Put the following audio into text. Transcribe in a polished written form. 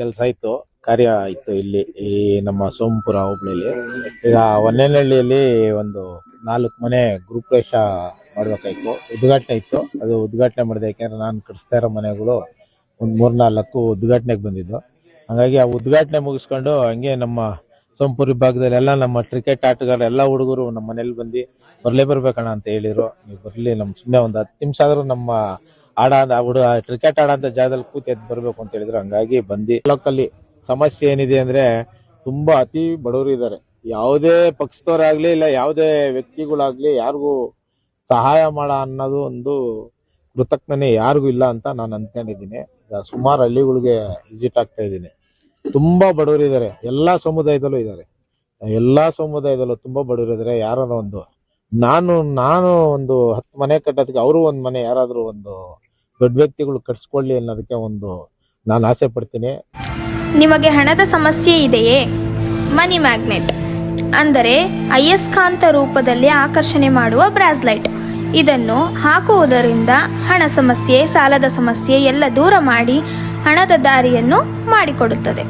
ಕೆಲಸ ಇತ್ತು, ಕಾರ್ಯ ಇತ್ತು ಇಲ್ಲಿ ಈ ನಮ್ಮ ಸೋಮಪುರ ಹೋಬಳಿಲಿ. ಈಗ ಹೊನ್ನೇನಹಳ್ಳಿಯಲ್ಲಿ ಒಂದು 4 ಮನೆ ಗೃಹಪ್ರವೇಶ ಮಾಡ್ಬೇಕಾಯ್ತು, ಉದ್ಘಾಟನೆ ಇತ್ತು. ಅದು ಉದ್ಘಾಟನೆ ಮಾಡಿದೆ, ಯಾಕೆಂದ್ರೆ ನಾನು ಕಟ್ಸ್ತಾ ಇರೋ ಮನೆಗಳು ಒಂದು 3-4 ಉದ್ಘಾಟನೆಗೆ ಬಂದಿದ್ದು. ಹಾಗಾಗಿ ಆ ಉದ್ಘಾಟನೆ ಮುಗಿಸ್ಕೊಂಡು ಹಂಗೆ ನಮ್ಮ ಸೋಮಪುರ ವಿಭಾಗದಲ್ಲಿ ಎಲ್ಲ ನಮ್ಮ ಕ್ರಿಕೆಟ್ ಆಟಗಾರ ಎಲ್ಲ ಹುಡುಗರು ನಮ್ಮ ಮನೇಲಿ ಬಂದು ಬರ್ಬೇಕಣ್ಣ ಅಂತ ಹೇಳಿದ್ರು. ನೀವು ಬರ್ಲಿ, ನಮ್ ಸುಮ್ಮನೆ ಒಂದು 10 ನಿಮಿಷ ಆದ್ರೂ ನಮ್ಮ ಕ್ರಿಕೆಟ್ ಆಡೋಂಥ ಜಾಗದಲ್ಲಿ ಕೂತ್ ಎದ್ದು ಬರ್ಬೇಕು ಅಂತ ಹೇಳಿದ್ರು. ಹಂಗಾಗಿ ಬಂದು ತಾಲೂಕಲ್ಲಿ ಸಮಸ್ಯೆ ಏನಿದೆ ಅಂದ್ರೆ ತುಂಬಾ ಅತಿ ಬಡವರು ಇದ್ದಾರೆ. ಯಾವುದೇ ಪಕ್ಷದವರಾಗ್ಲಿ ಇಲ್ಲ ಯಾವುದೇ ವ್ಯಕ್ತಿಗಳಾಗ್ಲಿ ಯಾರಿಗೂ ಸಹಾಯ ಮಾಡ ಅನ್ನೋದು ಒಂದು ಕೃತಜ್ಞನೆ ಯಾರಿಗೂ ಇಲ್ಲ ಅಂತ ನಾನು ಅನ್ಕೊಂಡಿದ್ದೀನಿ. ಸುಮಾರು ಹಳ್ಳಿಗಳಿಗೆ ವಿಸಿಟ್ ಆಗ್ತಾ ಇದ್ದೀನಿ. ತುಂಬಾ ಬಡವರು ಇದ್ದಾರೆ, ಎಲ್ಲಾ ಸಮುದಾಯದಲ್ಲೂ ಇದ್ದಾರೆ. ಎಲ್ಲಾ ಸಮುದಾಯದಲ್ಲೂ ತುಂಬಾ ಬಡವರು ಇದ್ದಾರೆ. ಯಾರೋ ಒಂದು ನಾನು ಒಂದು 10 ಮನೆ ಕಟ್ಟೋದಕ್ಕೆ ಅವರು ಒಂದು ಮನೆ ಯಾರಾದ್ರೂ ಒಂದು ದೊಡ್ಡ ವ್ಯಕ್ತಿಗಳು ಕಟ್ಸ್ಕೊಳ್ಳಿ ಅನ್ನೋದಕ್ಕೆ ಒಂದು ನಾನು ಆಸೆ ಪಡ್ತೀನಿ. ನಿಮಗೆ ಹಣದ ಸಮಸ್ಯೆ ಇದೆಯೇ? ಮನಿ ಮ್ಯಾಗ್ನೆಟ್ ಅಂದರೆ ಅಯಸ್ಕಾಂತ ರೂಪದಲ್ಲಿ ಆಕರ್ಷಣೆ ಮಾಡುವ ಬ್ರಾಸ್ಲೈಟ್. ಇದನ್ನು ಹಾಕುವುದರಿಂದ ಹಣ ಸಮಸ್ಯೆ, ಸಾಲದ ಸಮಸ್ಯೆ ಎಲ್ಲ ದೂರ ಮಾಡಿ ಹಣದ ದಾರಿಯನ್ನು ಮಾಡಿಕೊಡುತ್ತದೆ.